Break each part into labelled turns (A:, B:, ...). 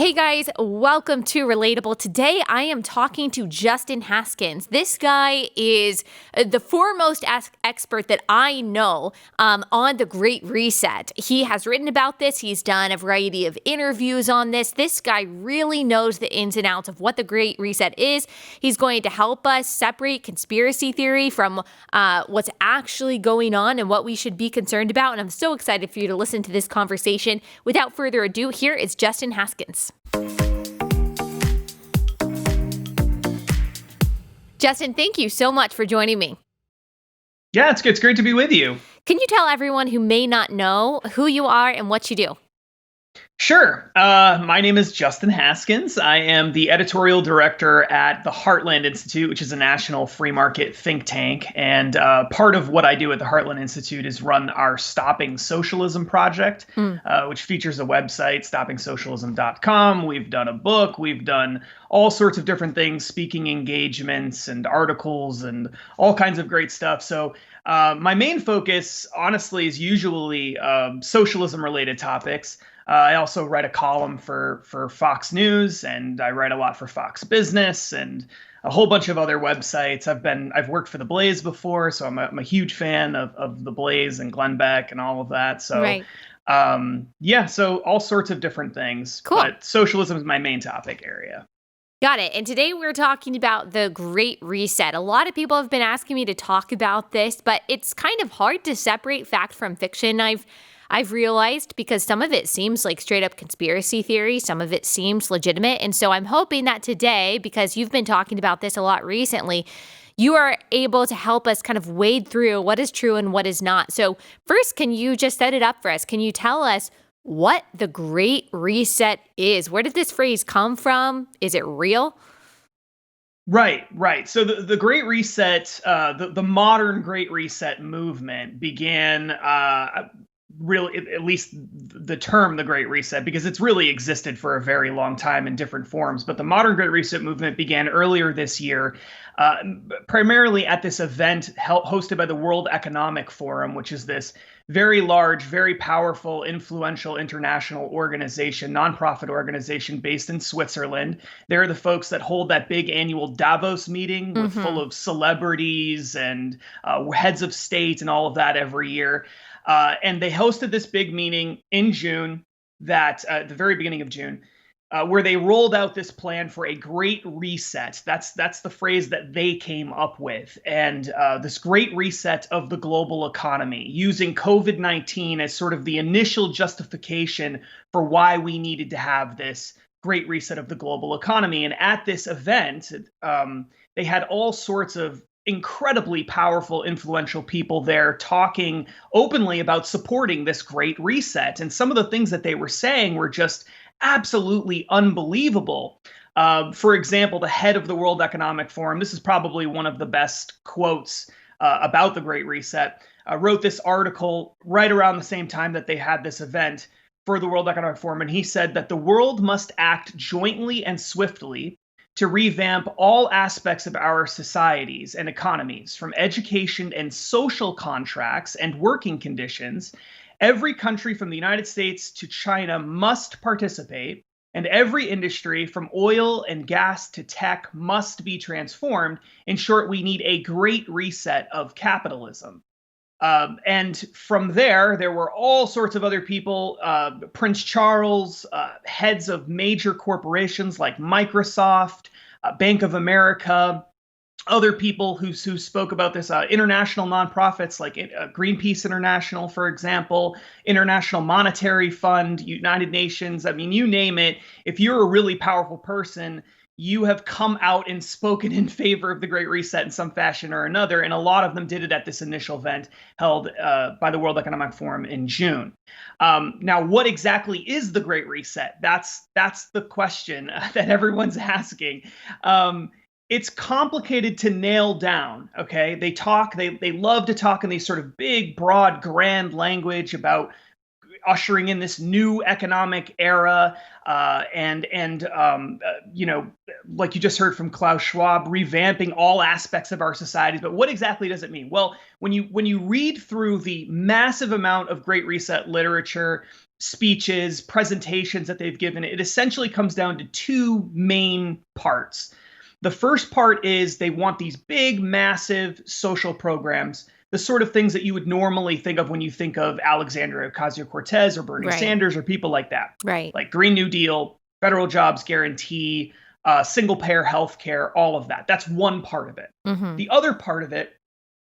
A: Hey guys, welcome to Relatable. Today I am talking to Justin Haskins. This guy is the foremost expert that I know on the Great Reset. He has written about this. He's done a variety of interviews on this. This guy really knows the ins and outs of what the Great Reset is. He's going to help us separate conspiracy theory from what's actually going on and what we should be concerned about. And I'm so excited for you to listen to this conversation. Without further ado, here is Justin Haskins. Justin, thank you so much for joining me.
B: Yeah, it's great to be with you.
A: Can you tell everyone who may not know who you are and what you do?
B: Sure. My name is Justin Haskins. I am the editorial director at the Heartland Institute, which is a national free market think tank. And part of what I do at the Heartland Institute is run our Stopping Socialism project, which features a website, stoppingsocialism.com. We've done a book. We've done all sorts of different things, speaking engagements and articles and all kinds of great stuff. So my main focus, honestly, is usually socialism-related topics. I also write a column for Fox News, and I write a lot for Fox Business and a whole bunch of other websites. I've worked for the Blaze before, so I'm a huge fan of the Blaze and Glenn Beck and all of that. So,
A: right.
B: So all sorts of different things.
A: Cool.
B: But socialism is my main topic area.
A: Got it. And today we're talking about the Great Reset. A lot of people have been asking me to talk about this, but it's kind of hard to separate fact from fiction. I've realized, because some of it seems like straight up conspiracy theory, some of it seems legitimate. And so I'm hoping that today, because you've been talking about this a lot recently, you are able to help us kind of wade through what is true and what is not. So first, can you just set it up for us? Can you tell us what the Great Reset is? Where did this phrase come from? Is it real?
B: Right. So the Great Reset, the modern Great Reset movement began really, at least the term the Great Reset, because it's really existed for a very long time in different forms. But the modern Great Reset movement began earlier this year, primarily at this event hosted by the World Economic Forum, which is this very large, very powerful, influential international organization, nonprofit organization based in Switzerland. They're the folks that hold that big annual Davos meeting with full of celebrities and heads of state and all of that every year. And they hosted this big meeting in June, at the very beginning of June, where they rolled out this plan for a great reset. That's the phrase that they came up with. And this great reset of the global economy, using COVID-19 as sort of the initial justification for why we needed to have this great reset of the global economy. And at this event, they had all sorts of incredibly powerful, influential people there talking openly about supporting this great reset. And some of the things that they were saying were just absolutely unbelievable. For example, the head of the World Economic Forum, this is probably one of the best quotes about the Great Reset, wrote this article right around the same time that they had this event for the World Economic Forum. And he said that the world must act jointly and swiftly to revamp all aspects of our societies and economies, from education and social contracts and working conditions. Every country from the United States to China must participate, and every industry from oil and gas to tech must be transformed. In short, we need a great reset of capitalism. And from there were all sorts of other people, Prince Charles, heads of major corporations like Microsoft, Bank of America, other people who spoke about this, international nonprofits like Greenpeace International, for example, International Monetary Fund, United Nations. I mean, you name it. If you're a really powerful person, you have come out and spoken in favor of the Great Reset in some fashion or another. And a lot of them did it at this initial event held by the World Economic Forum in June. Now, what exactly is the Great Reset? That's the question that everyone's asking. It's complicated to nail down, okay? They love to talk in these sort of big, broad, grand language about ushering in this new economic era, like you just heard from Klaus Schwab, revamping all aspects of our societies. But what exactly does it mean? Well, when you read through the massive amount of Great Reset literature speeches, presentations that they've given, it essentially comes down to two main parts. The first part is they want these big, massive social programs, the sort of things that you would normally think of when you think of Alexandria Ocasio-Cortez or Bernie Sanders or people like that.
A: Right.
B: Like Green New Deal, federal jobs guarantee, single-payer health care, all of that. That's one part of it.
A: Mm-hmm.
B: The other part of it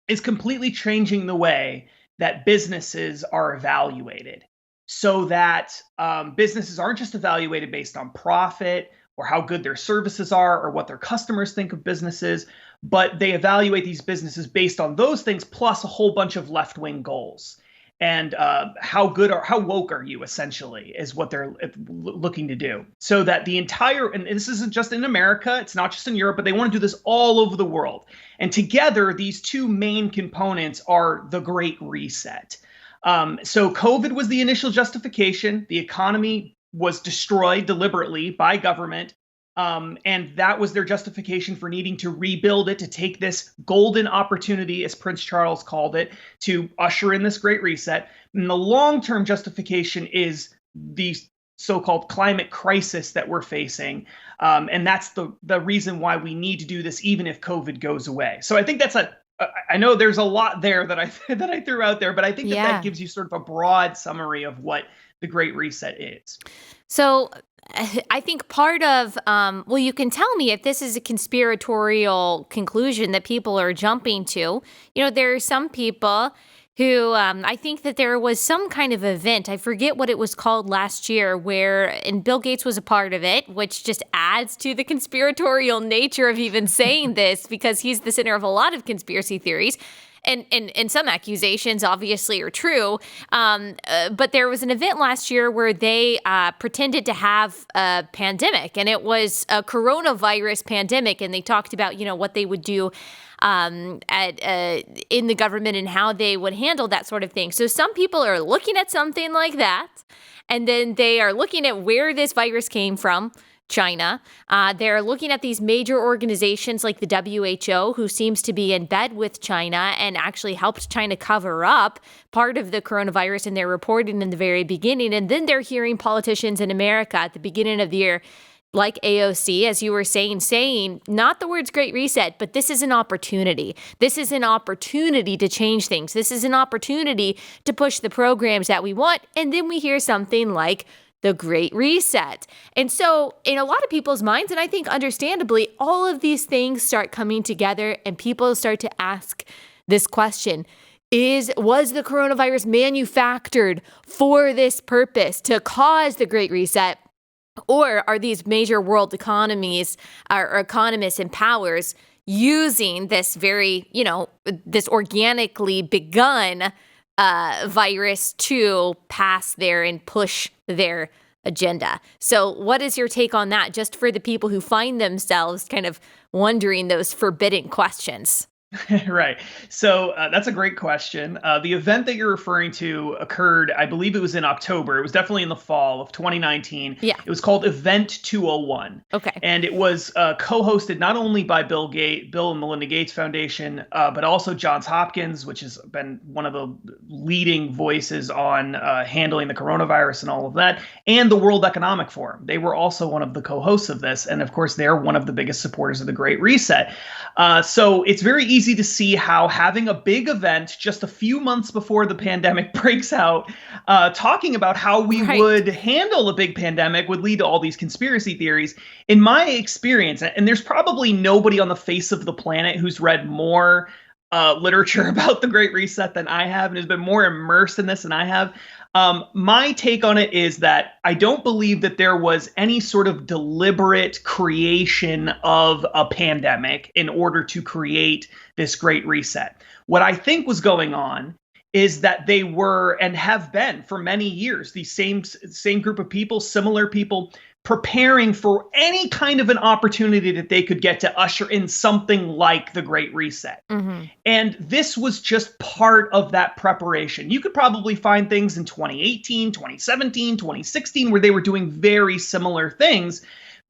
B: is completely changing the way that businesses are evaluated so that businesses aren't just evaluated based on profit or how good their services are or what their customers think of businesses, but they evaluate these businesses based on those things plus a whole bunch of left-wing goals. And how woke are you, essentially, is what they're looking to do. So that the entire, and this isn't just in America, it's not just in Europe, but they want to do this all over the world. And together, these two main components are the Great Reset. So COVID was the initial justification. The economy was destroyed deliberately by government. And that was their justification for needing to rebuild it, to take this golden opportunity, as Prince Charles called it, to usher in this Great Reset. And the long-term justification is the so-called climate crisis that we're facing. And that's the reason why we need to do this, even if COVID goes away. So I think that's I know there's a lot there that I threw out there, but I think that gives you sort of a broad summary of what the Great Reset is.
A: So I think part of, well, you can tell me if this is a conspiratorial conclusion that people are jumping to. You know, there are some people who I think that there was some kind of event, I forget what it was called last year, and Bill Gates was a part of it, which just adds to the conspiratorial nature of even saying this, because he's the center of a lot of conspiracy theories. And some accusations obviously are true. But there was an event last year where they pretended to have a pandemic, and it was a coronavirus pandemic. And they talked about, what they would do in the government and how they would handle that sort of thing. So some people are looking at something like that, and then they are looking at where this virus came from. China. They're looking at these major organizations like the WHO, who seems to be in bed with China and actually helped China cover up part of the coronavirus in their reporting in the very beginning. And then they're hearing politicians in America at the beginning of the year, like AOC, as you were saying not the words Great Reset, but this is an opportunity. This is an opportunity to change things. This is an opportunity to push the programs that we want. And then we hear something like the Great Reset. And so in a lot of people's minds, and I think understandably, all of these things start coming together and people start to ask this question. Was the coronavirus manufactured for this purpose, to cause the Great Reset? Or are these major world economies or economists and powers using this very, this organically begun virus to pass there and push their agenda? So what is your take on that, just for the people who find themselves kind of wondering those forbidden questions?
B: Right. So that's a great question. The event that you're referring to occurred, I believe it was in October. It was definitely in the fall of 2019.
A: Yeah.
B: It was called Event 201.
A: Okay.
B: And it was co-hosted not only by Bill and Melinda Gates Foundation, but also Johns Hopkins, which has been one of the leading voices on handling the coronavirus and all of that, and the World Economic Forum. They were also one of the co-hosts of this. And of course, they're one of the biggest supporters of the Great Reset. So it's very easy to see how having a big event just a few months before the pandemic breaks out, talking about how we would handle a big pandemic would lead to all these conspiracy theories. In my experience, and there's probably nobody on the face of the planet who's read more literature about the Great Reset than I have and has been more immersed in this than I have. My take on it is that I don't believe that there was any sort of deliberate creation of a pandemic in order to create this Great Reset. What I think was going on is that they were, and have been for many years, the same group of people, similar people, preparing for any kind of an opportunity that they could get to usher in something like the Great Reset. Mm-hmm. And this was just part of that preparation. You could probably find things in 2018, 2017, 2016, where they were doing very similar things.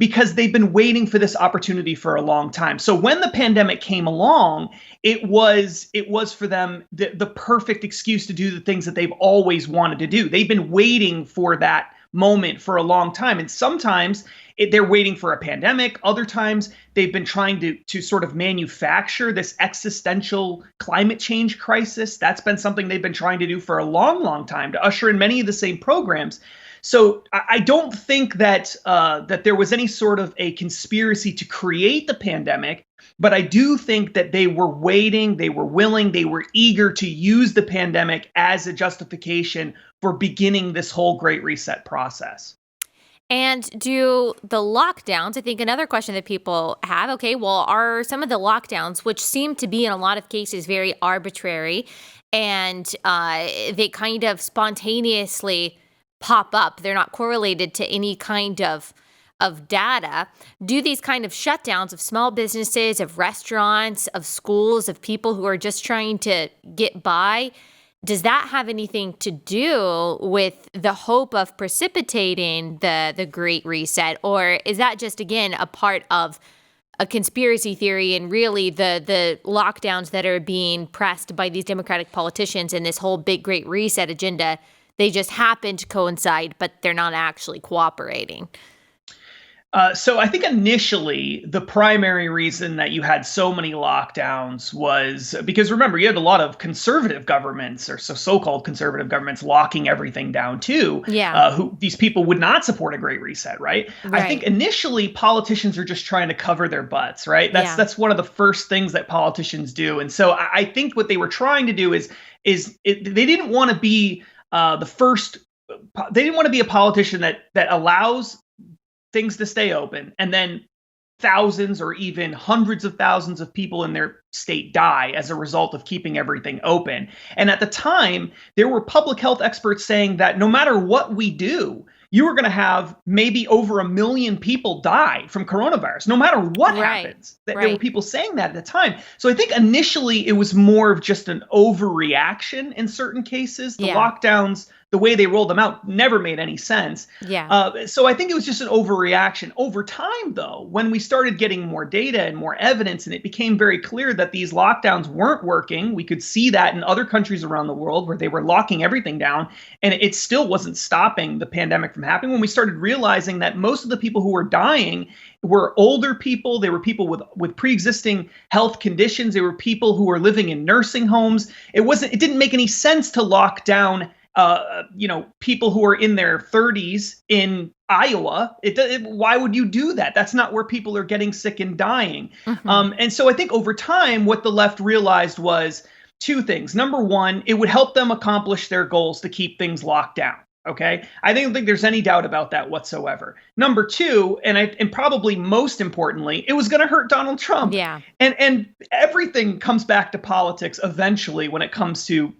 B: because they've been waiting for this opportunity for a long time. So when the pandemic came along, it was for them the perfect excuse to do the things that they've always wanted to do. They've been waiting for that moment for a long time. And sometimes they're waiting for a pandemic. Other times they've been trying to sort of manufacture this existential climate change crisis. That's been something they've been trying to do for a long, long time, to usher in many of the same programs. So I don't think that that there was any sort of a conspiracy to create the pandemic, but I do think that they were waiting, they were willing, they were eager to use the pandemic as a justification for beginning this whole Great Reset process.
A: And do the lockdowns, I think another question that people have, okay, well, are some of the lockdowns, which seem to be in a lot of cases very arbitrary, and they kind of spontaneously pop up, they're not correlated to any kind of data, do these kind of shutdowns of small businesses, of restaurants, of schools, of people who are just trying to get by, does that have anything to do with the hope of precipitating the Great Reset? Or is that just, again, a part of a conspiracy theory and really the lockdowns that are being pressed by these Democratic politicians and this whole big Great Reset agenda, they just happen to coincide, but they're not actually cooperating?
B: So I think initially the primary reason that you had so many lockdowns was because, remember, you had a lot of conservative governments, or so-called conservative governments, locking everything down too.
A: Yeah.
B: Who these people would not support a Great Reset, right? I think initially politicians are just trying to cover their butts, right? That's one of the first things that politicians do. And so I think what they were trying to do is they didn't want to be the first. They didn't want to be a politician that allows things to stay open, and then thousands or even hundreds of thousands of people in their state die as a result of keeping everything open. And at the time, there were public health experts saying that no matter what we do, you were going to have maybe over 1 million people die from coronavirus, no matter what happens. There were people saying that at the time. So I think initially it was more of just an overreaction in certain cases. The lockdowns, the way they rolled them out, never made any sense. So I think it was just an overreaction. Over time, though, when we started getting more data and more evidence, and it became very clear that these lockdowns weren't working, we could see that in other countries around the world where they were locking everything down, and it still wasn't stopping the pandemic from happening. When we started realizing that most of the people who were dying were older people, they were people with pre-existing health conditions, they were people who were living in nursing homes. It didn't make any sense to lock down people who are in their 30s in Iowa. Why would you do that? That's not where people are getting sick and dying. And so I think over time, what the left realized was two things. Number one, it would help them accomplish their goals to keep things locked down. Okay, I don't think there's any doubt about that whatsoever. Number two, and probably most importantly, it was going to hurt Donald Trump.
A: Yeah.
B: And everything comes back to politics eventually when it comes to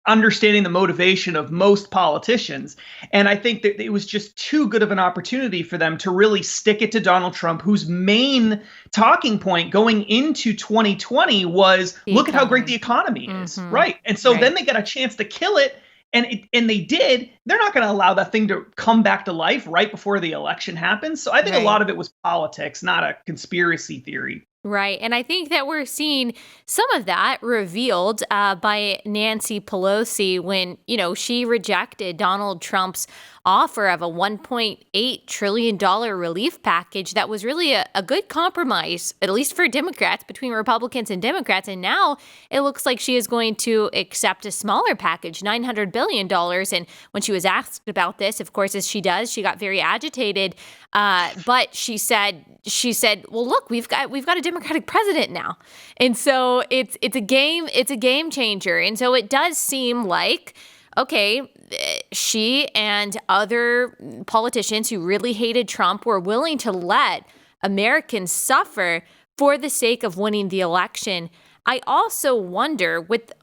B: understanding the motivation of most politicians. And I think that it was just too good of an opportunity for them to really stick it to Donald Trump, whose main talking point going into 2020 was, look at how great the economy is. Right. And so then they got a chance to kill it. And they did. They're not going to allow that thing to come back to life right before the election happens. So I think a lot of it was politics, not a conspiracy theory.
A: Right. And I think that we're seeing some of that revealed by Nancy Pelosi when, she rejected Donald Trump's offer of a $1.8 trillion relief package that was really a good compromise, at least for Democrats, between Republicans and Democrats. And now it looks like she is going to accept a smaller package, $900 billion. And when she was asked about this, of course, as she does, she got very agitated. But she said, well, look, we've got a Democratic president now. And so it's a game changer. And so it does seem like, okay, she and other politicians who really hated Trump were willing to let Americans suffer for the sake of winning the election. I also wonder with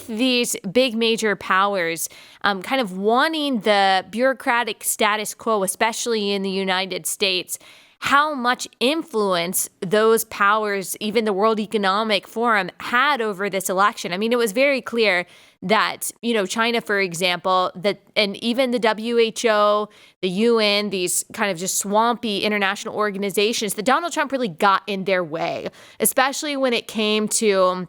A: these big major powers kind of wanting the bureaucratic status quo, especially in the United States, how much influence those powers, even the World Economic Forum, had over this election. I mean, it was very clear that, China, for example, and even the WHO, the UN, these kind of just swampy international organizations, that Donald Trump really got in their way, especially when it came to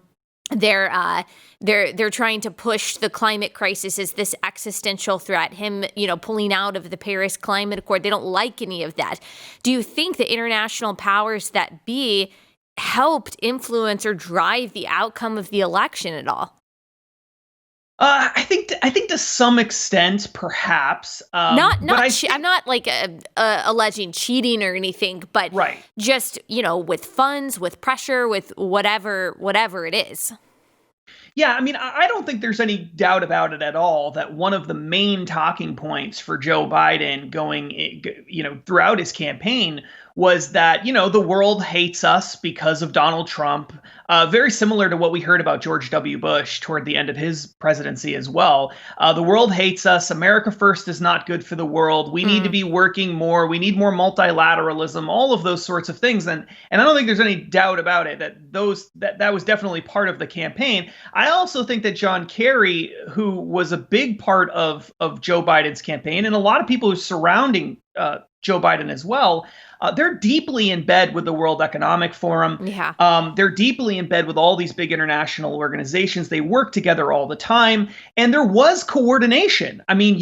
A: they're trying to push the climate crisis as this existential threat. Him, pulling out of the Paris Climate Accord. They don't like any of that. Do you think the international powers that be helped influence or drive the outcome of the election at all?
B: I think to some extent, perhaps.
A: I'm not like alleging cheating or anything, but
B: right.
A: Just with funds, with pressure, with whatever it is.
B: Yeah, I mean, I don't think there's any doubt about it at all that one of the main talking points for Joe Biden going, throughout his campaign was that, the world hates us because of Donald Trump. Very similar to what we heard about George W. Bush toward the end of his presidency as well. The world hates us. America first is not good for the world. We need to be working more. We need more multilateralism, all of those sorts of things. And I don't think there's any doubt about it that was definitely part of the campaign. I also think that John Kerry, who was a big part of Joe Biden's campaign, and a lot of people who are surrounding Joe Biden as well, they're deeply in bed with the World Economic Forum.
A: Yeah.
B: They're deeply in bed with all these big international organizations. They work together all the time. And there was coordination. I mean,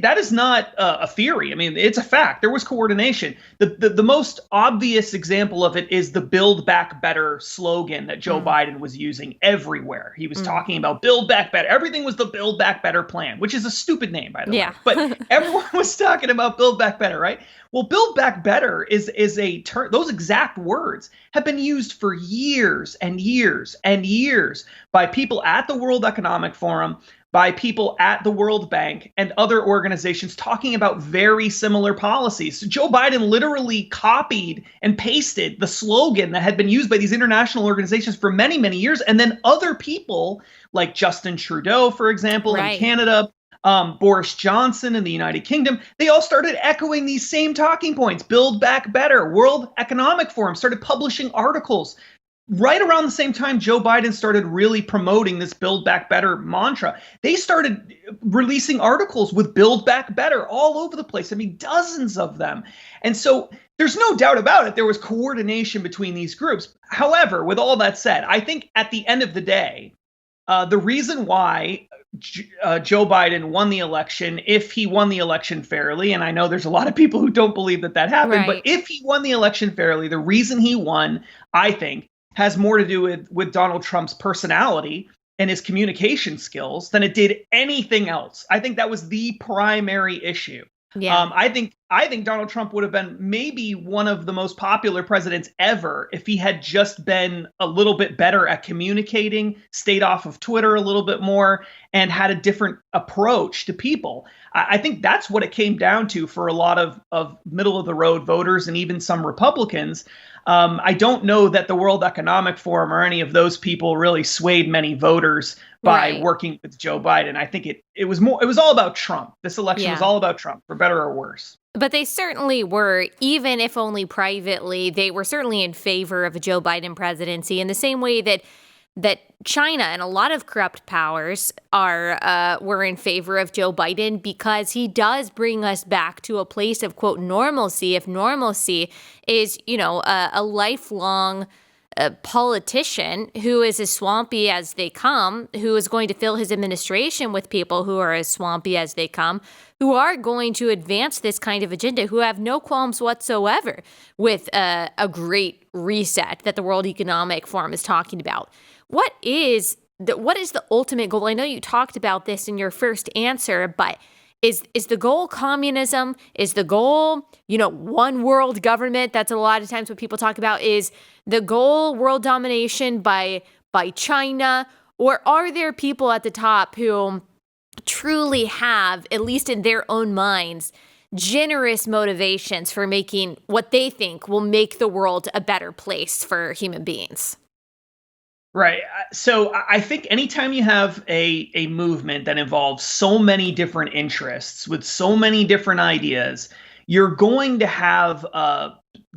B: that is not a theory. I mean, it's a fact. There was coordination. The most obvious example of it is the Build Back Better slogan that Joe Biden was using everywhere. He was talking about Build Back Better. Everything was the Build Back Better plan, which is a stupid name, by the way. But everyone was talking about Build Back Better, right? Well, Build Back Better is a term. Those exact words have been used for years and years and years by people at the World Economic Forum, by people at the World Bank and other organizations talking about very similar policies. So Joe Biden literally copied and pasted the slogan that had been used by these international organizations for many, many years. And then other people like Justin Trudeau, for example, in Canada, Boris Johnson in the United Kingdom, they all started echoing these same talking points. Build Back Better. World Economic Forum started publishing articles. Right around the same time, Joe Biden started really promoting this Build Back Better mantra. They started releasing articles with Build Back Better all over the place. I mean, dozens of them. And so there's no doubt about it. There was coordination between these groups. However, with all that said, I think at the end of the day, the reason why Joe Biden won the election, if he won the election fairly, and I know there's a lot of people who don't believe that happened, but if he won the election fairly, the reason he won, I think, has more to do with Donald Trump's personality and his communication skills than it did anything else. I think that was the primary issue.
A: Yeah.
B: I think Donald Trump would have been maybe one of the most popular presidents ever if he had just been a little bit better at communicating, stayed off of Twitter a little bit more, and had a different approach to people. I think that's what it came down to for a lot of middle of the road voters and even some Republicans. I don't know that the World Economic Forum or any of those people really swayed many voters by working with Joe Biden. I think it was all about Trump. This election was all about Trump, for better or worse.
A: But they certainly were, even if only privately, they were certainly in favor of a Joe Biden presidency in the same way that China and a lot of corrupt powers were in favor of Joe Biden, because he does bring us back to a place of, quote, normalcy. If normalcy is, a lifelong politician who is as swampy as they come, who is going to fill his administration with people who are as swampy as they come, who are going to advance this kind of agenda, who have no qualms whatsoever with a great reset that the World Economic Forum is talking about. What is the ultimate goal? I know you talked about this in your first answer, but is the goal communism? Is the goal, one world government? That's a lot of times what people talk about. Is the goal world domination by China? Or are there people at the top who truly have, at least in their own minds, generous motivations for making what they think will make the world a better place for human beings?
B: Right. So I think anytime you have a movement that involves so many different interests with so many different ideas, you're going to have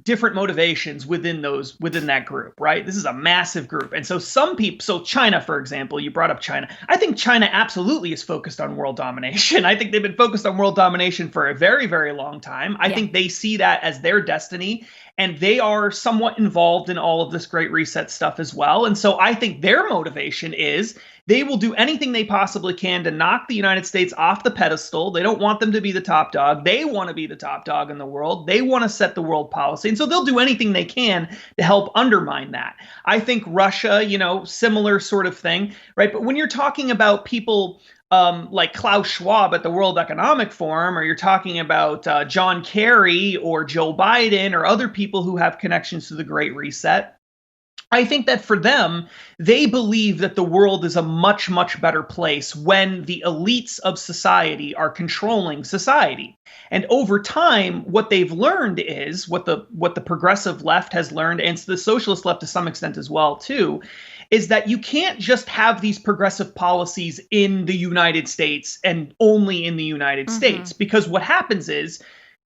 B: different motivations within that group, right? This is a massive group. And so some people, so China, for example, you brought up China. I think China absolutely is focused on world domination. I think they've been focused on world domination for a very, very long time. I think they see that as their destiny, and they are somewhat involved in all of this Great Reset stuff as well. And so I think their motivation is they will do anything they possibly can to knock the United States off the pedestal. They don't want them to be the top dog. They want to be the top dog in the world. They want to set the world policy. And so they'll do anything they can to help undermine that. I think Russia, similar sort of thing, right? But when you're talking about people like Klaus Schwab at the World Economic Forum, or you're talking about John Kerry or Joe Biden or other people who have connections to the Great Reset, I think that for them, they believe that the world is a much, much better place when the elites of society are controlling society. And over time, what they've learned is what the progressive left has learned, and the socialist left to some extent as well, too, is that you can't just have these progressive policies in the United States and only in the United States, because what happens is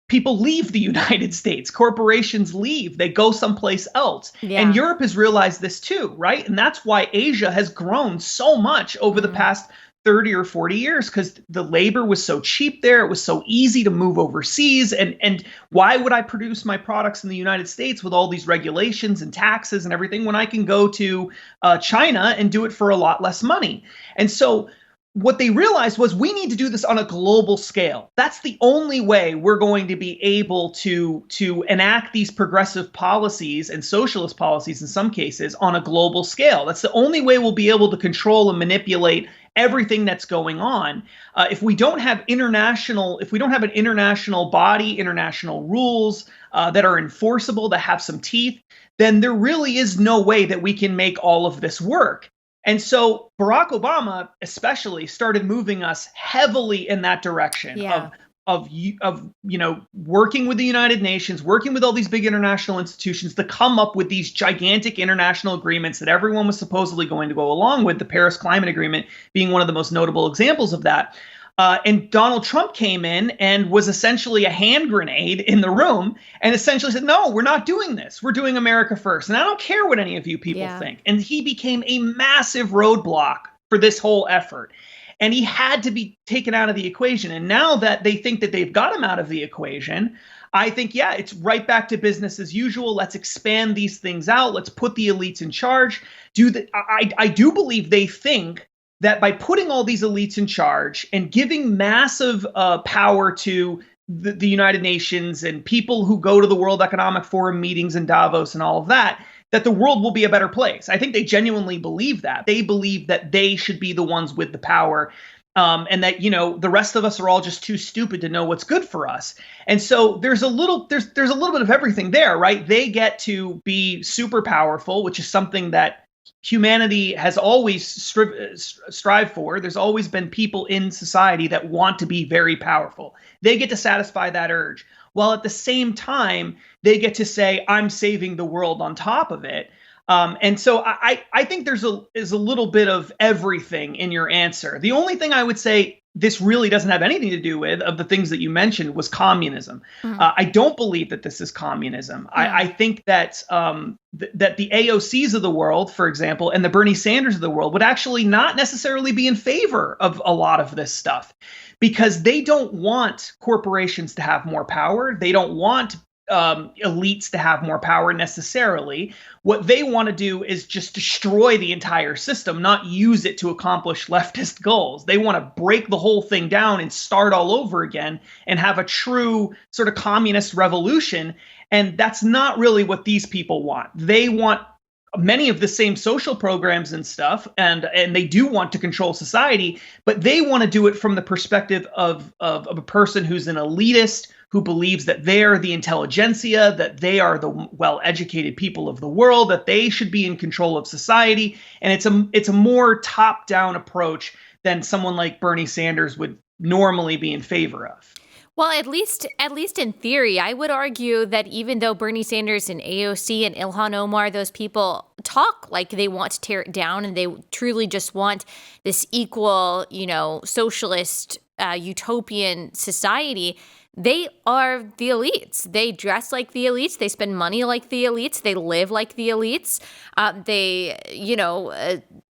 B: people leave the United States, corporations leave, they go someplace else. And Europe has realized this too, right? And that's why Asia has grown so much over the past 30 or 40 years, because the labor was so cheap there. It was so easy to move overseas. And why would I produce my products in the United States with all these regulations and taxes and everything when I can go to China and do it for a lot less money? And so what they realized was we need to do this on a global scale. That's the only way we're going to be able to enact these progressive policies and socialist policies in some cases on a global scale. That's the only way we'll be able to control and manipulate everything that's going on. If we don't have an international body, international rules that are enforceable, that have some teeth, then there really is no way that we can make all of this work. And so Barack Obama especially started moving us heavily in that direction of working with the United Nations, working with all these big international institutions to come up with these gigantic international agreements that everyone was supposedly going to go along with, the Paris Climate Agreement being one of the most notable examples of that. And Donald Trump came in and was essentially a hand grenade in the room and essentially said, no, we're not doing this. We're doing America first. And I don't care what any of you people think. And he became a massive roadblock for this whole effort. And he had to be taken out of the equation. And now that they think that they've got him out of the equation, I think, it's right back to business as usual. Let's expand these things out. Let's put the elites in charge. I do believe they think that by putting all these elites in charge and giving massive power to the United Nations and people who go to the World Economic Forum meetings in Davos and all of that, that the world will be a better place. I think they genuinely believe that. They believe that they should be the ones with the power, and that, the rest of us are all just too stupid to know what's good for us. And so there's a little bit of everything there, right? They get to be super powerful, which is something that humanity has always strived for. There's always been people in society that want to be very powerful. They get to satisfy that urge, while at the same time, they get to say, I'm saving the world on top of it. And so I think there's a little bit of everything in your answer. The only thing I would say this really doesn't have anything to do with, of the things that you mentioned, was communism. I don't believe that this is communism. I think that that the AOCs of the world, for example, and the Bernie Sanders of the world would actually not necessarily be in favor of a lot of this stuff, because they don't want corporations to have more power. They don't want elites to have more power necessarily. What they want to do is just destroy the entire system, not use it to accomplish leftist goals. They want to break the whole thing down and start all over again and have a true sort of communist revolution. And that's not really what these people want. They want many of the same social programs and stuff, and they do want to control society, but they want to do it from the perspective of a person who's an elitist, who believes that they're the intelligentsia, that they are the well-educated people of the world, that they should be in control of society. And it's a more top-down approach than someone like Bernie Sanders would normally be in favor of.
A: Well, at least in theory, I would argue that even though Bernie Sanders and AOC and Ilhan Omar, those people talk like they want to tear it down and they truly just want this equal, socialist utopian society, they are the elites. They dress like the elites. They spend money like the elites. They live like the elites.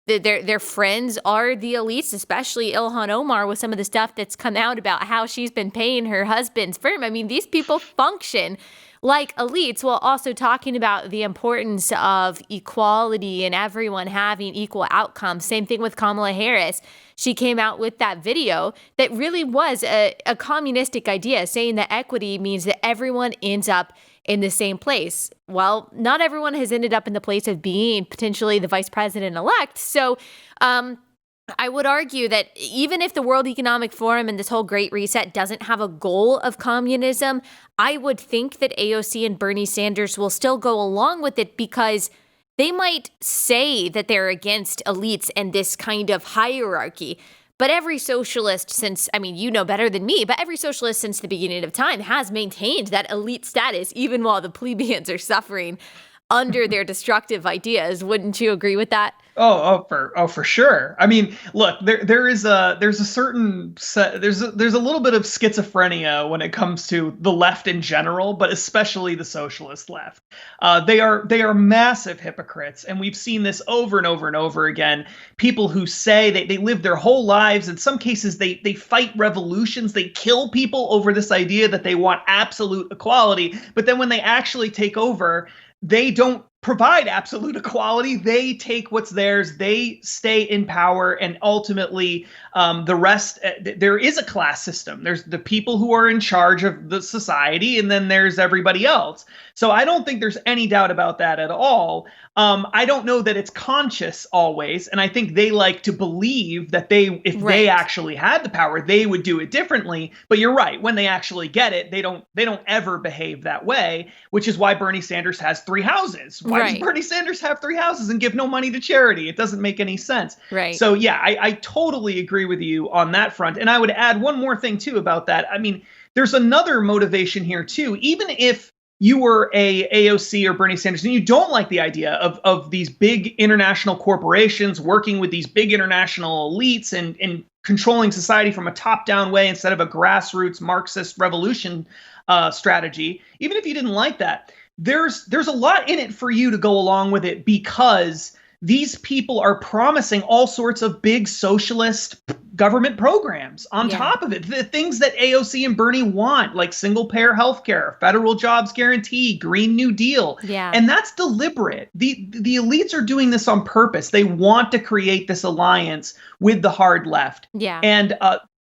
A: Their friends are the elites, especially Ilhan Omar with some of the stuff that's come out about how she's been paying her husband's firm. I mean, these people function like elites while also talking about the importance of equality and everyone having equal outcomes. Same thing with Kamala Harris. She came out with that video that really was a communistic idea, saying that equity means that everyone ends up in the same place. Well, not everyone has ended up in the place of being potentially the vice president-elect. So I would argue that even if the World Economic Forum and this whole Great Reset doesn't have a goal of communism, I would think that AOC and Bernie Sanders will still go along with it because they might say that they're against elites and this kind of hierarchy. But every socialist since, I mean, you know better than me, but every socialist since the beginning of time has maintained that elite status, even while the plebeians are suffering under their destructive ideas. Wouldn't you agree with that?
B: For sure. I mean, look, there's a little bit of schizophrenia when it comes to the left in general, but especially the socialist left. They are massive hypocrites, and we've seen this over and over and over again. People who say they live their whole lives. In some cases, they fight revolutions. They kill people over this idea that they want absolute equality. But then when they actually take over, they don't provide absolute equality. They take what's theirs. They stay in power, and ultimately, the rest. There is a class system. There's the people who are in charge of the society, and then there's everybody else. So I don't think there's any doubt about that at all. I don't know that it's conscious always, and I think they like to believe that if they actually had the power, they would do it differently. But you're right. When they actually get it, they don't ever behave that way, which is why Bernie Sanders has 3 houses. Why does Bernie Sanders have 3 houses and give no money to charity? It doesn't make any sense.
A: Right.
B: So yeah, I totally agree with you on that front. And I would add one more thing too about that. I mean, there's another motivation here too. Even if you were a AOC or Bernie Sanders and you don't like the idea of these big international corporations working with these big international elites and controlling society from a top-down way instead of a grassroots Marxist revolution strategy, even if you didn't like that, there's a lot in it for you to go along with it because these people are promising all sorts of big socialist government programs on top of it. The things that AOC and Bernie want, like single-payer healthcare, federal jobs guarantee, Green New Deal.
A: Yeah.
B: And that's deliberate. The elites are doing this on purpose. They want to create this alliance with the hard left.
A: Yeah.
B: And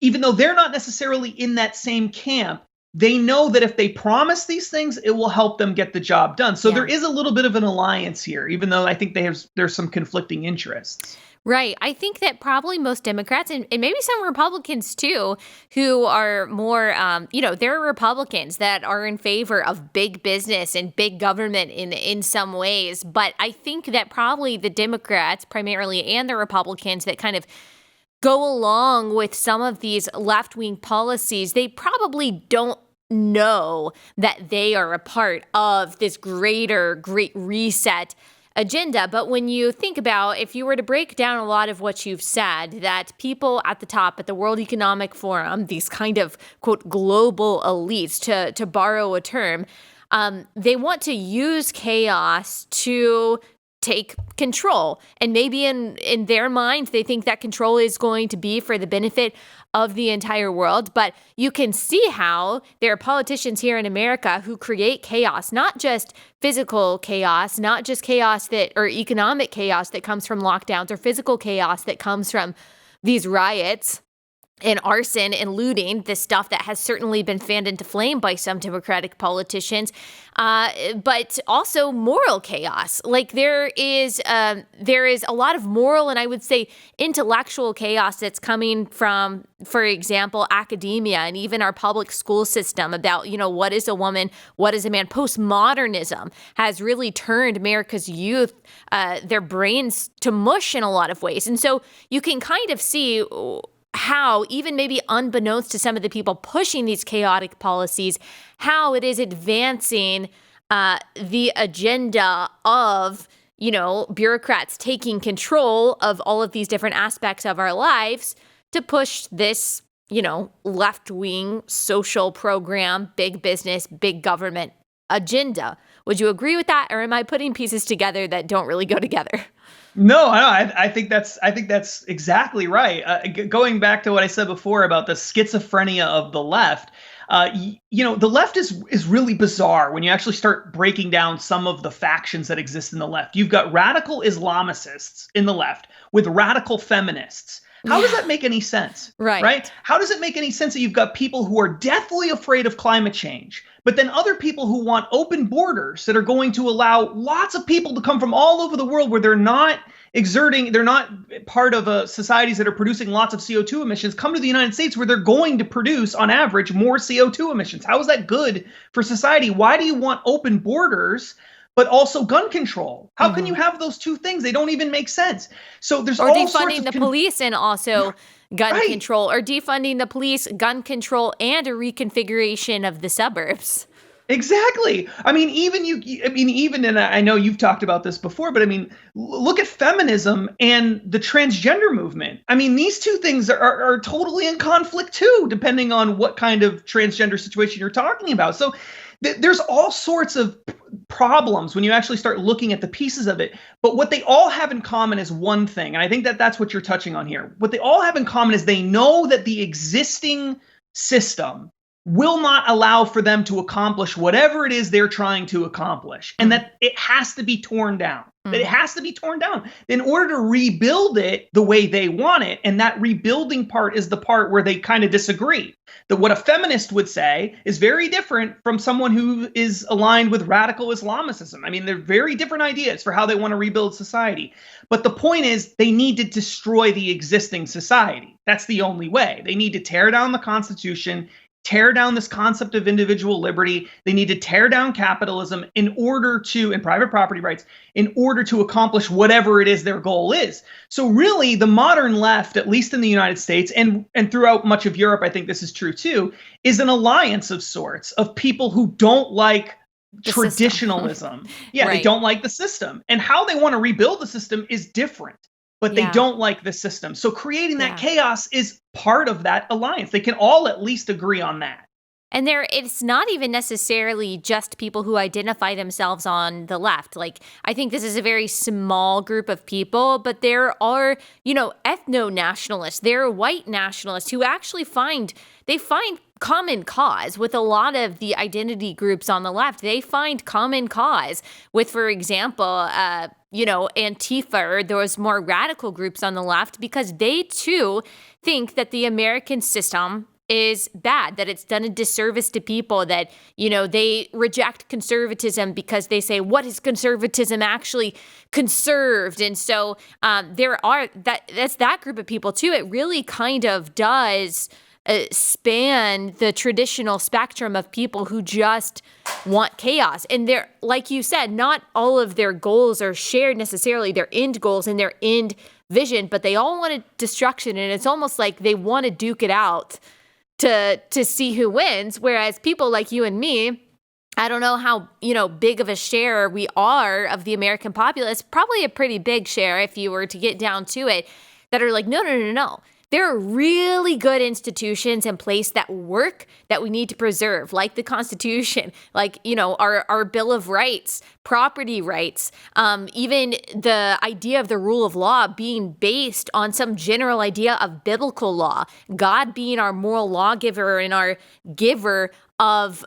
B: even though they're not necessarily in that same camp, they know that if they promise these things, it will help them get the job done. So there is a little bit of an alliance here, even though I think there's some conflicting interests.
A: Right. I think that probably most Democrats and maybe some Republicans too, who are more, there are Republicans that are in favor of big business and big government in some ways. But I think that probably the Democrats primarily and the Republicans that kind of go along with some of these left-wing policies, they probably don't know that they are a part of this greater Great Reset agenda. But when you think about, if you were to break down a lot of what you've said, that people at the top at the World Economic Forum, these kind of, quote, global elites, to borrow a term, they want to use chaos to take control. And maybe in their minds, they think that control is going to be for the benefit of the entire world. But you can see how there are politicians here in America who create chaos, not just physical chaos, not just chaos or economic chaos that comes from lockdowns, or physical chaos that comes from these riots and arson and looting, this stuff that has certainly been fanned into flame by some Democratic politicians, but also moral chaos. Like there is a lot of moral and I would say intellectual chaos that's coming from, for example, academia and even our public school system about, what is a woman, what is a man. Postmodernism has really turned America's youth, their brains to mush in a lot of ways. And so you can kind of see how, even maybe unbeknownst to some of the people pushing these chaotic policies, how it is advancing the agenda of, bureaucrats taking control of all of these different aspects of our lives to push this left-wing social program, big business, big government agenda. Would you agree with that, or am I putting pieces together that don't really go together?
B: No, I think that's exactly right. Going back to what I said before about the schizophrenia of the left, the left is really bizarre when you actually start breaking down some of the factions that exist in the left. You've got radical Islamicists in the left with radical feminists. How does that make any sense?
A: Right.
B: How does it make any sense that you've got people who are deathly afraid of climate change, but then other people who want open borders that are going to allow lots of people to come from all over the world where they're not part of societies that are producing lots of CO2 emissions, come to the United States where they're going to produce, on average, more CO2 emissions? How is that good for society? Why do you want open borders but also gun control? How can you have those two things? They don't even make sense. So there's
A: or
B: all sorts
A: defunding
B: of
A: the police and also gun
B: Right.
A: control, or defunding the police, gun control, and a reconfiguration of the suburbs.
B: Exactly. And I know you've talked about this before, but look at feminism and the transgender movement. These two things are totally in conflict too, depending on what kind of transgender situation you're talking about. So there's all sorts of problems when you actually start looking at the pieces of it. But what they all have in common is one thing. And I think that that's what you're touching on here. What they all have in common is they know that the existing system will not allow for them to accomplish whatever it is they're trying to accomplish, and that it has to be torn down. That it has to be torn down in order to rebuild it the way they want it. And that rebuilding part is the part where they kind of disagree. That what a feminist would say is very different from someone who is aligned with radical Islamicism. They're very different ideas for how they want to rebuild society. But the point is, they need to destroy the existing society. That's the only way. They need to tear down the Constitution, tear down this concept of individual liberty. They need to tear down capitalism and private property rights in order to accomplish whatever it is their goal is. So really, the modern left, at least in the United States and throughout much of Europe, I think this is true too, is an alliance of sorts of people who don't like traditionalism. Yeah,
A: Right.
B: They don't like the system. And how they want to rebuild the system is different. But they don't like the system. So creating that chaos is part of that alliance. They can all at least agree on that.
A: And it's not even necessarily just people who identify themselves on the left. Like, I think this is a very small group of people, but there are, ethno-nationalists, there are white nationalists who actually find common cause with a lot of the identity groups on the left. They find common cause with, for example, Antifa or those more radical groups on the left, because they too think that the American system is bad, that it's done a disservice to people, that, they reject conservatism because they say, what is conservatism actually conserved? And so that's that group of people too. It really kind of does span the traditional spectrum of people who just want chaos. And they're, like you said, not all of their goals are shared necessarily, their end goals and their end vision, but they all want destruction. And it's almost like they want to duke it out to see who wins. Whereas people like you and me, I don't know how, big of a share we are of the American populace, probably a pretty big share if you were to get down to it, that are like, no. There are really good institutions in place that work that we need to preserve, like the Constitution, like, our Bill of Rights, property rights, even the idea of the rule of law being based on some general idea of biblical law, God being our moral lawgiver and our giver of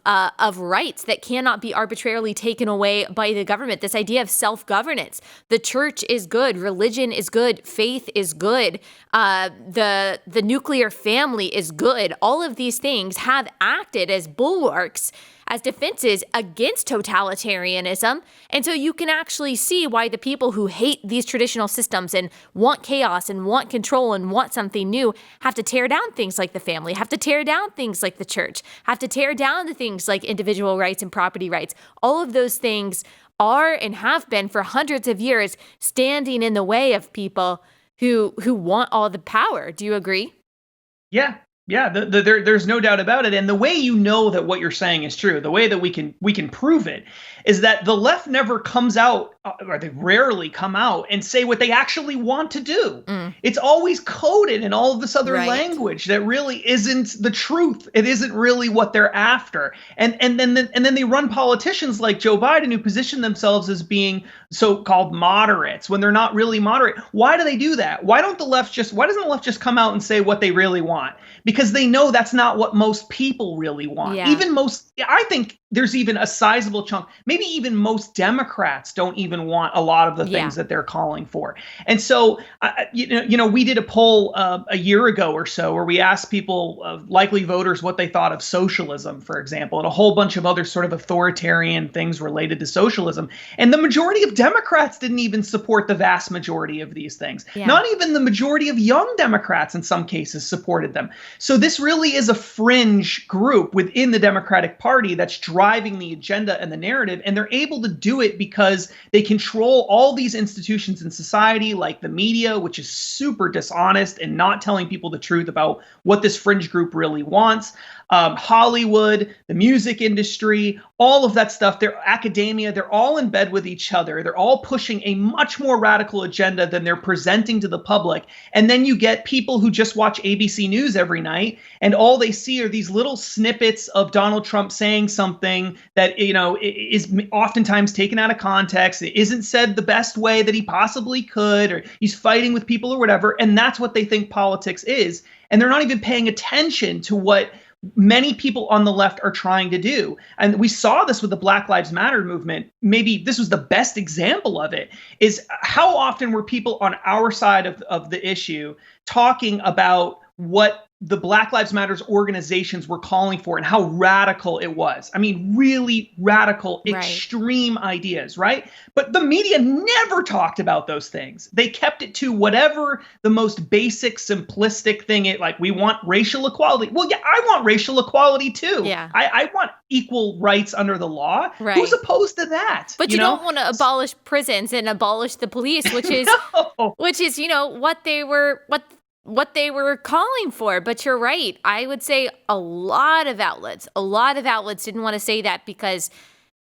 A: rights that cannot be arbitrarily taken away by the government. This idea of self-governance. The church is good. Religion is good. Faith is good. The nuclear family is good. All of these things have acted as bulwarks, as defenses against totalitarianism. And so you can actually see why the people who hate these traditional systems and want chaos and want control and want something new have to tear down things like the family, have to tear down things like the church, have to tear down the things like individual rights and property rights. All of those things are and have been for hundreds of years standing in the way of people who want all the power. Do you agree?
B: Yeah. There's no doubt about it. And the way that what you're saying is true, the way that we can prove it, is that the left never comes out or they rarely come out and say what they actually want to do.
A: Mm.
B: It's always coded in all of this other
A: Right.
B: language that really isn't the truth. It isn't really what they're after. And then they run politicians like Joe Biden who position themselves as being so-called moderates when they're not really moderate. Why do they do that? Why doesn't the left just come out and say what they really want? Because they know that's not what most people really want.
A: Yeah.
B: I think there's even a sizable chunk, maybe even most Democrats don't even want a lot of the things that they're calling for. And so, we did a poll a year ago or so where we asked people, likely voters, what they thought of socialism, for example, and a whole bunch of other sort of authoritarian things related to socialism. And the majority of Democrats didn't even support the vast majority of these things. Yeah. Not even the majority of young Democrats in some cases supported them. So this really is a fringe group within the Democratic Party that's driving the agenda and the narrative, and they're able to do it because they control all these institutions in society, like the media, which is super dishonest and not telling people the truth about what this fringe group really wants. Hollywood, the music industry, all of that stuff, their academia, they're all in bed with each other. They're all pushing a much more radical agenda than they're presenting to the public. And then you get people who just watch ABC News every night, and all they see are these little snippets of Donald Trump saying something that, is oftentimes taken out of context. It isn't said the best way that he possibly could, or he's fighting with people or whatever. And that's what they think politics is. And they're not even paying attention to what many people on the left are trying to do. And we saw this with the Black Lives Matter movement. Maybe this was the best example of it, is how often were people on our side of the issue talking about what the Black Lives Matters organizations were calling for and how radical it was. I mean, really radical, extreme ideas, right? But the media never talked about those things. They kept it to whatever the most basic, simplistic thing we want racial equality. Well, yeah, I want racial equality too.
A: Yeah.
B: I want equal rights under the law.
A: Right.
B: Who's opposed to that?
A: But you don't want to abolish prisons and abolish the police, which is what they were calling for. But you're right. I would say a lot of outlets didn't want to say that because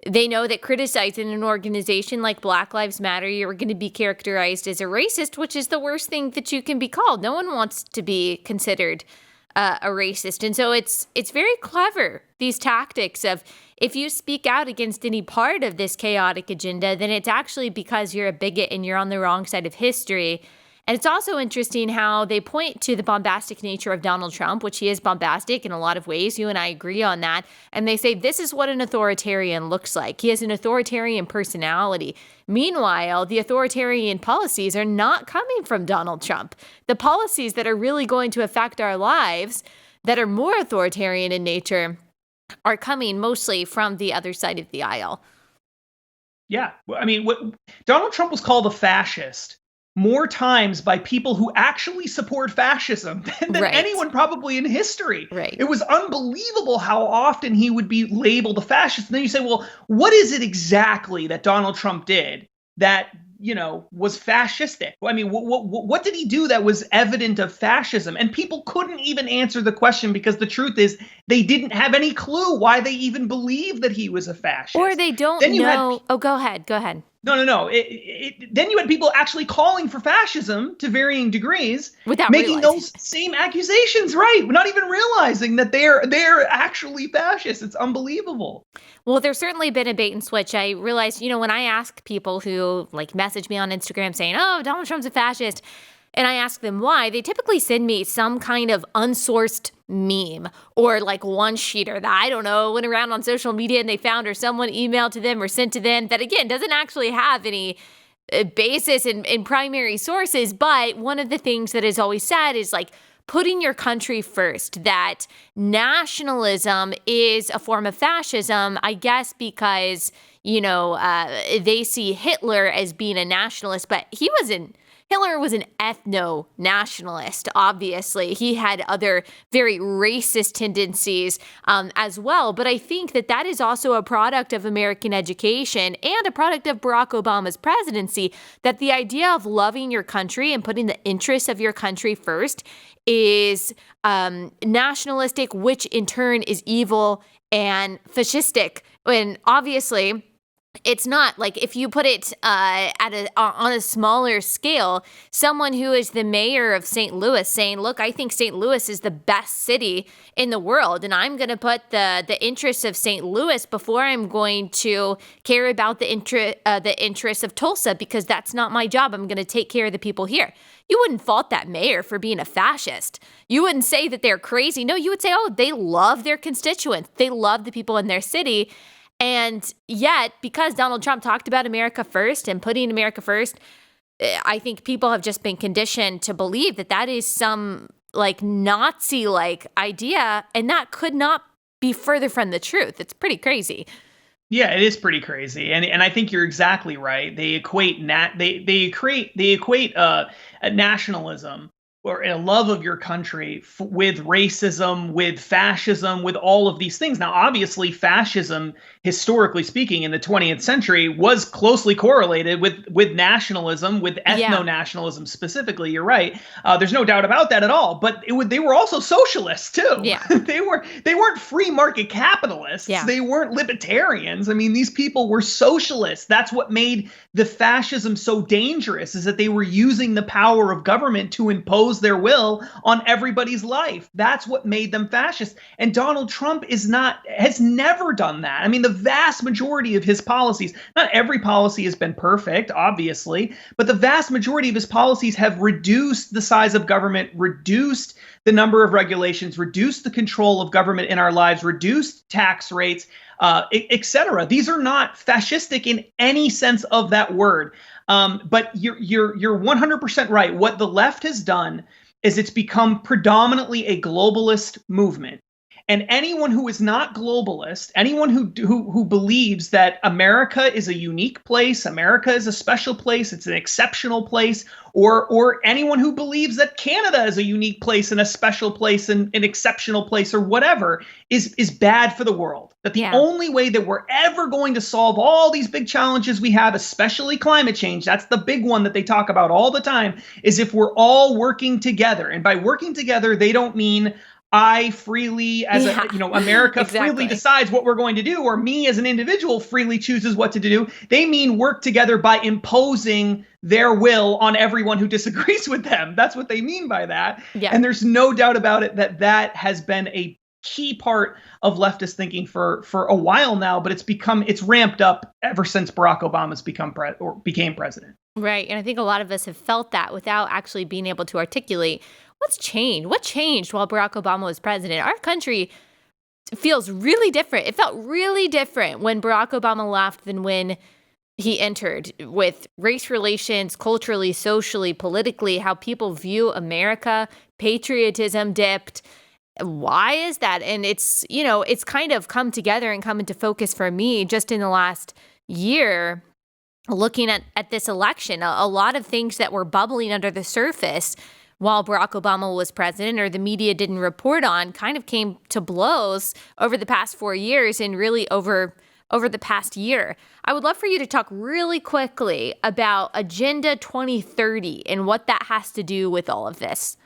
A: they know that criticizing an organization like Black Lives Matter, you're going to be characterized as a racist, which is the worst thing that you can be called. No one wants to be considered a racist. And so it's very clever, these tactics of if you speak out against any part of this chaotic agenda, then it's actually because you're a bigot and you're on the wrong side of history. And it's also interesting how they point to the bombastic nature of Donald Trump, which he is bombastic in a lot of ways. You and I agree on that. And they say this is what an authoritarian looks like. He has an authoritarian personality. Meanwhile, the authoritarian policies are not coming from Donald Trump. The policies that are really going to affect our lives, that are more authoritarian in nature, are coming mostly from the other side of the aisle.
B: Yeah. I mean, what Donald Trump was called a fascist more times by people who actually support fascism than anyone probably in history.
A: Right.
B: It was unbelievable how often he would be labeled a fascist. And then you say, well, what is it exactly that Donald Trump did that, was fascistic? I mean, what did he do that was evident of fascism? And people couldn't even answer the question because the truth is they didn't have any clue why they even believed that he was a fascist.
A: Or they don't know. Go ahead.
B: No. Then you had people actually calling for fascism to varying degrees,
A: without
B: making
A: realizing.
B: those same accusations, right? Not even realizing that they're actually fascists. It's unbelievable.
A: Well, there's certainly been a bait and switch. I realized, when I ask people who message me on Instagram saying, "Oh, Donald Trump's a fascist," and I ask them why, they typically send me some kind of unsourced meme or one sheeter that, I don't know, went around on social media and they found, or someone emailed to them or sent to them that, again, doesn't actually have any basis in primary sources. But one of the things that is always said is putting your country first, that nationalism is a form of fascism, I guess, because, they see Hitler as being a nationalist, but Hitler was an ethno-nationalist, obviously. He had other very racist tendencies as well. But I think that is also a product of American education and a product of Barack Obama's presidency, that the idea of loving your country and putting the interests of your country first is nationalistic, which in turn is evil and fascistic. And obviously, It's not like if you put it on a smaller scale, someone who is the mayor of St. Louis saying, "Look, I think St. Louis is the best city in the world, and I'm going to put the interests of St. Louis before I'm going to care about the interests of Tulsa because that's not my job. I'm going to take care of the people here." You wouldn't fault that mayor for being a fascist. You wouldn't say that they're crazy. No, you would say, "Oh, they love their constituents. They love the people in their city." And yet, because Donald Trump talked about America first and putting America first, I think people have just been conditioned to believe that that is some like Nazi-like idea, and that could not be further from the truth. It's pretty crazy.
B: Yeah, it is pretty crazy, and I think you're exactly right. They equate nationalism or a love of your country with racism, with fascism, with all of these things. Now, obviously, fascism, historically speaking, in the 20th century, was closely correlated with nationalism, with ethno-nationalism specifically. You're right. There's no doubt about that at all. But they were also socialists too.
A: Yeah.
B: they weren't free market capitalists.
A: Yeah.
B: They weren't libertarians. I mean, these people were socialists. That's what made the fascism so dangerous, is that they were using the power of government to impose their will on everybody's life. That's what made them fascist. And Donald Trump has never done that. I mean, the vast majority of his policies, not every policy has been perfect, obviously, but the vast majority of his policies have reduced the size of government, reduced the number of regulations, reduced the control of government in our lives, reduced tax rates, etc. These are not fascistic in any sense of that word. But you're 100% right. What the left has done is it's become predominantly a globalist movement. And anyone who is not globalist, anyone who believes that America is a unique place, America is a special place, it's an exceptional place, or anyone who believes that Canada is a unique place and a special place and an exceptional place or whatever is bad for the world. That the only way that we're ever going to solve all these big challenges we have, especially climate change, that's the big one that they talk about all the time, is if we're all working together. And by working together, they don't mean I freely, America freely decides what we're going to do, or me as an individual freely chooses what to do. They mean work together by imposing their will on everyone who disagrees with them. That's what they mean by that. Yeah. And there's no doubt about it that has been a key part of leftist thinking for a while now, but it's ramped up ever since Barack Obama's became president.
A: Right. And I think a lot of us have felt that without actually being able to articulate what's changed. What changed while Barack Obama was president? Our country feels really different. It felt really different when Barack Obama left than when he entered, with race relations, culturally, socially, politically, how people view America, patriotism dipped. Why is that? And it's kind of come together and come into focus for me just in the last year, looking at this election. A lot of things that were bubbling under the surface while Barack Obama was president, or the media didn't report on, kind of came to blows over the past 4 years and really over the past year. I would love for you to talk really quickly about Agenda 2030 and what that has to do with all of this.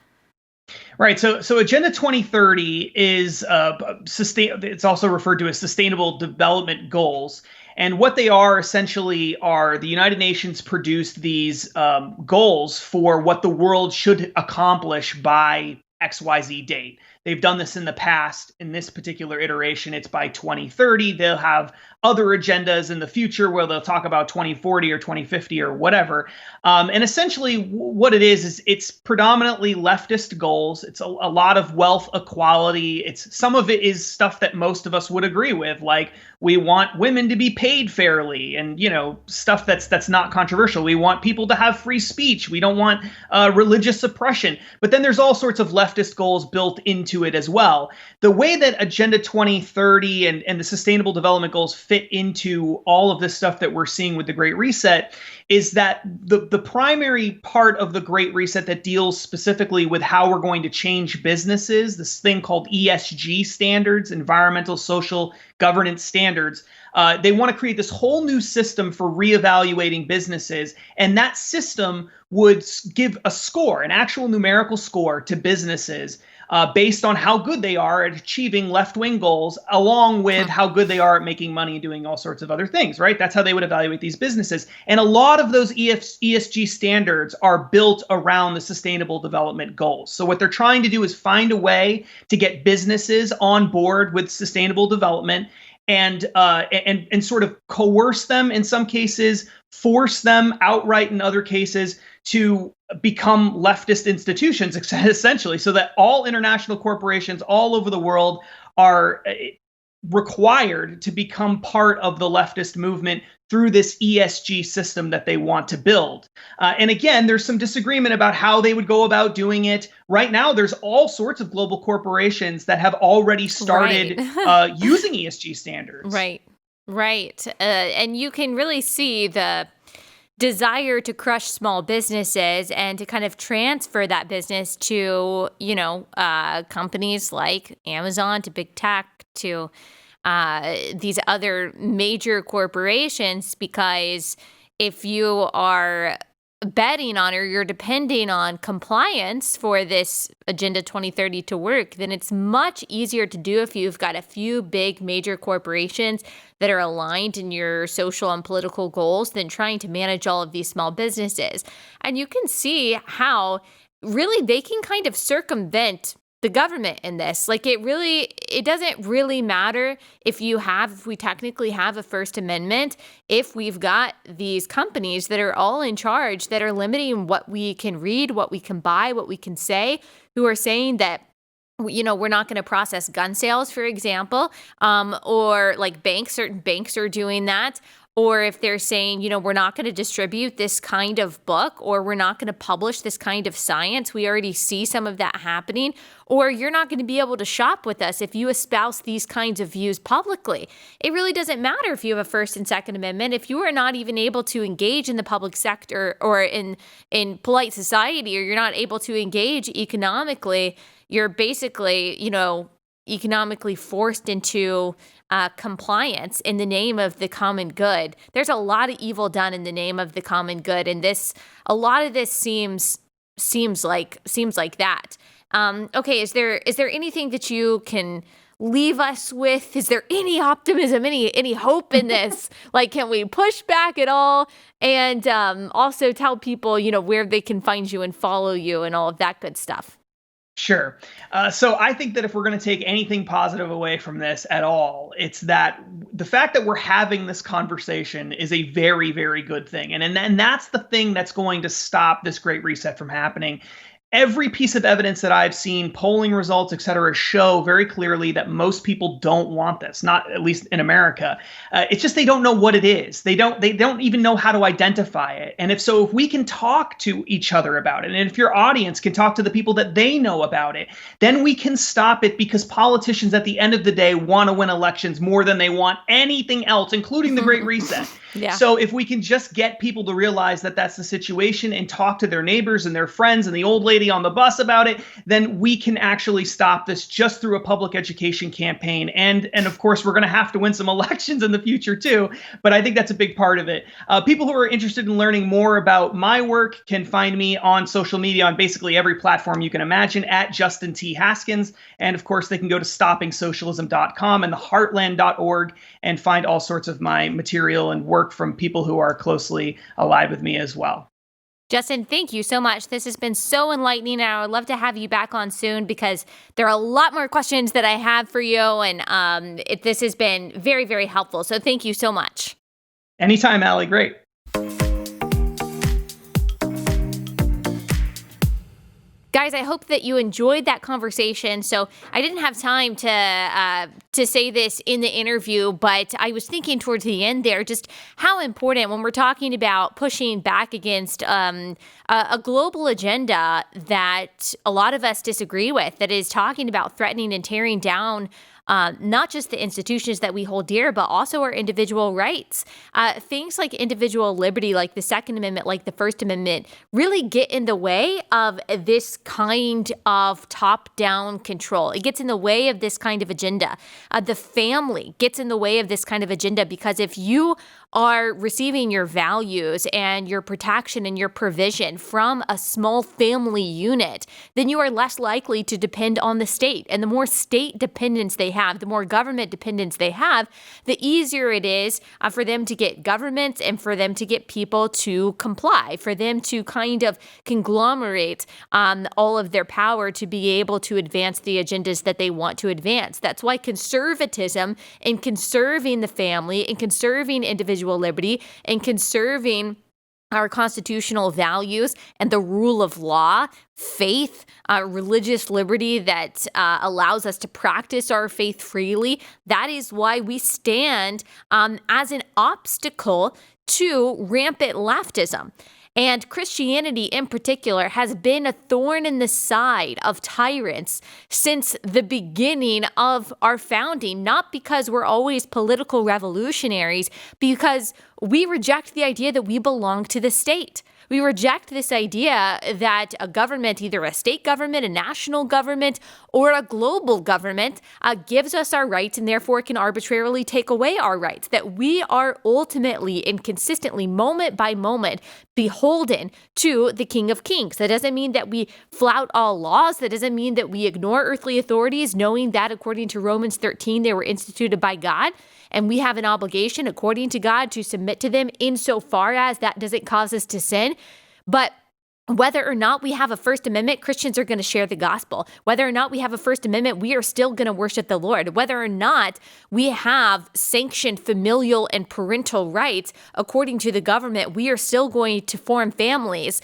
B: Right. So Agenda 2030 is it's also referred to as Sustainable Development Goals. And what they are essentially are the United Nations produced these goals for what the world should accomplish by XYZ date. They've done this in the past. In this particular iteration, it's by 2030. They'll have other agendas in the future where they'll talk about 2040 or 2050 or whatever. And essentially what it is it's predominantly leftist goals. It's a lot of wealth equality. Some of it is stuff that most of us would agree with, like we want women to be paid fairly and, stuff that's not controversial. We want people to have free speech. We don't want religious suppression. But then there's all sorts of leftist goals built into it as well. The way that Agenda 2030 and the Sustainable Development Goals fit into all of this stuff that we're seeing with the Great Reset is that the primary part of the Great Reset that deals specifically with how we're going to change businesses, this thing called ESG standards, environmental, social, governance standards, They want to create this whole new system for reevaluating businesses, and that system would give a score, an actual numerical score to businesses based on how good they are at achieving left-wing goals, along with how good they are at making money and doing all sorts of other things, right? That's how they would evaluate these businesses. And a lot of those ESG standards are built around the sustainable development goals. So what they're trying to do is find a way to get businesses on board with sustainable development and sort of coerce them in some cases, force them outright in other cases to become leftist institutions, essentially, so that all international corporations all over the world are required to become part of the leftist movement through this ESG system that they want to build. And again, there's some disagreement about how they would go about doing it. Right now, there's all sorts of global corporations that have already started using ESG standards.
A: Right. And you can really see the desire to crush small businesses and to kind of transfer that business to, companies like Amazon, to big tech, to these other major corporations, because if you are betting on or you're depending on compliance for this Agenda 2030 to work, then it's much easier to do if you've got a few big major corporations that are aligned in your social and political goals than trying to manage all of these small businesses. And you can see how really they can kind of circumvent the government in this. Like it doesn't really matter if we technically have a First Amendment, if we've got these companies that are all in charge, that are limiting what we can read, what we can buy, what we can say, who are saying that, we're not going to process gun sales, for example, or like certain banks are doing that. Or if they're saying, we're not going to distribute this kind of book, or we're not going to publish this kind of science. We already see some of that happening. Or you're not going to be able to shop with us if you espouse these kinds of views publicly. It really doesn't matter if you have a First and Second Amendment. If you are not even able to engage in the public sector or in polite society, or you're not able to engage economically, you're basically, economically forced into compliance in the name of the common good. There's a lot of evil done in the name of the common good, and a lot of this seems like that. Okay, is there anything that you can leave us with? Is there any optimism, any hope in this? Like, can we push back at all? And also tell people, where they can find you and follow you and all of that good stuff.
B: Sure. So I think that if we're going to take anything positive away from this at all, it's that the fact that we're having this conversation is a very, very good thing. And that's the thing that's going to stop this Great Reset from happening. Every piece of evidence that I've seen, polling results, et cetera, show very clearly that most people don't want this, not at least in America. It's just they don't know what it is. They don't even know how to identify it. And if we can talk to each other about it, and if your audience can talk to the people that they know about it, then we can stop it, because politicians at the end of the day want to win elections more than they want anything else, including the Great Reset.
A: Yeah.
B: So if we can just get people to realize that that's the situation and talk to their neighbors and their friends and the old lady on the bus about it, then we can actually stop this just through a public education campaign. And of course, we're going to have to win some elections in the future too. But I think that's a big part of it. People who are interested in learning more about my work can find me on social media on basically every platform you can imagine at Justin T. Haskins. And of course, they can go to stoppingsocialism.com and the heartland.org and find all sorts of my material and work from people who are closely allied with me as well.
A: Justin, thank you so much. This has been so enlightening, and I would love to have you back on soon, because there are a lot more questions that I have for you, and this has been very, very helpful. So thank you so much.
B: Anytime, Allie. Great.
A: Guys, I hope that you enjoyed that conversation. So I didn't have time to say this in the interview, but I was thinking towards the end there just how important, when we're talking about pushing back against a global agenda that a lot of us disagree with, that is talking about threatening and tearing down not just the institutions that we hold dear, but also our individual rights. Things like individual liberty, like the Second Amendment, like the First Amendment, really get in the way of this kind of top-down control. It gets in the way of this kind of agenda. The family gets in the way of this kind of agenda, because if you are receiving your values and your protection and your provision from a small family unit, then you are less likely to depend on the state. And the more state dependence they have, the more government dependence they have, the easier it is for them to get governments and for them to get people to comply, for them to kind of conglomerate all of their power to be able to advance the agendas that they want to advance. That's why conservatism and conserving the family and conserving individual liberty and conserving our constitutional values and the rule of law, faith, religious liberty that allows us to practice our faith freely. That is why we stand as an obstacle to rampant leftism. And Christianity in particular has been a thorn in the side of tyrants since the beginning of our founding, not because we're always political revolutionaries, because we reject the idea that we belong to the state. We reject this idea that a government, either a state government, a national government, or a global government, gives us our rights and therefore can arbitrarily take away our rights. That we are ultimately and consistently, moment by moment, beholden to the King of Kings. That doesn't mean that we flout all laws. That doesn't mean that we ignore earthly authorities, knowing that according to Romans 13, they were instituted by God. And we have an obligation, according to God, to submit to them insofar as that doesn't cause us to sin. But whether or not we have a First Amendment, Christians are going to share the gospel. Whether or not we have a First Amendment, we are still going to worship the Lord. Whether or not we have sanctioned familial and parental rights, according to the government, we are still going to form families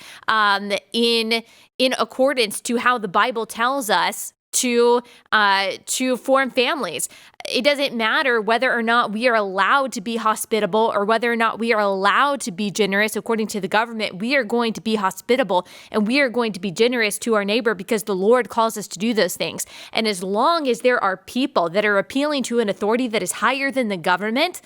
A: in accordance to how the Bible tells us to form families. It doesn't matter whether or not we are allowed to be hospitable or whether or not we are allowed to be generous. According to the government, we are going to be hospitable and we are going to be generous to our neighbor because the Lord calls us to do those things. And as long as there are people that are appealing to an authority that is higher than the government,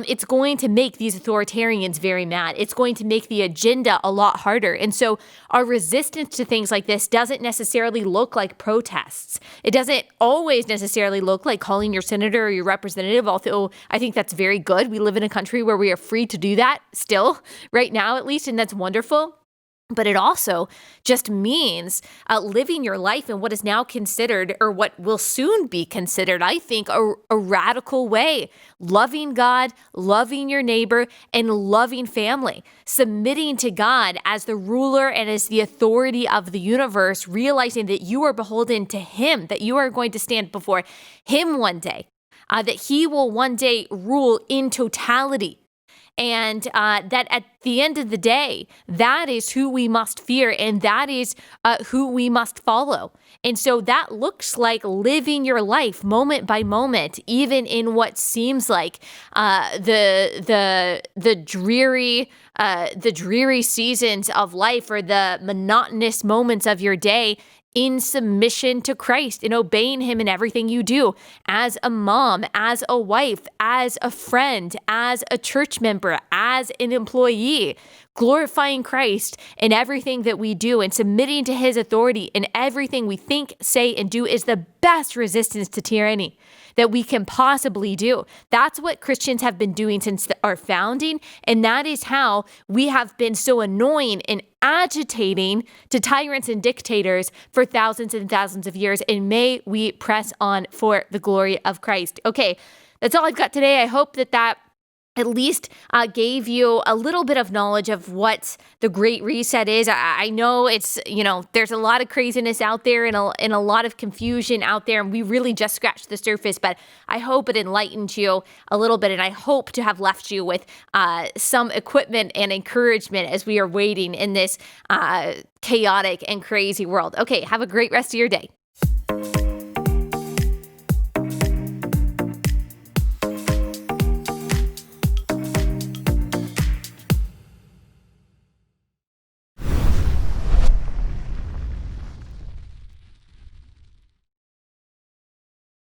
A: it's going to make these authoritarians very mad. It's going to make the agenda a lot harder. And so our resistance to things like this doesn't necessarily look like protests. It doesn't always necessarily look like calling your senator or your representative, although I think that's very good. We live in a country where we are free to do that still, right now at least, and that's wonderful. But it also just means living your life in what is now considered, or what will soon be considered, I think, a radical way. Loving God, loving your neighbor, and loving family. Submitting to God as the ruler and as the authority of the universe, realizing that you are beholden to Him, that you are going to stand before Him one day, that He will one day rule in totality. And that at the end of the day, that is who we must fear and that is who we must follow. And so that looks like living your life moment by moment, even in what seems like the dreary seasons of life or the monotonous moments of your day, in submission to Christ, in obeying Him in everything you do, as a mom, as a wife, as a friend, as a church member, as an employee, glorifying Christ in everything that we do and submitting to His authority in everything we think, say, and do is the best resistance to tyranny that we can possibly do. That's what Christians have been doing since our founding, and that is how we have been so annoying and agitating to tyrants and dictators for thousands and thousands of years, and may we press on for the glory of Christ. Okay, that's all I've got today. I hope that at least gave you a little bit of knowledge of what the Great Reset is. I know it's, there's a lot of craziness out there and a lot of confusion out there, and we really just scratched the surface, but I hope it enlightened you a little bit, and I hope to have left you with some equipment and encouragement as we are waiting in this chaotic and crazy world. Okay, have a great rest of your day.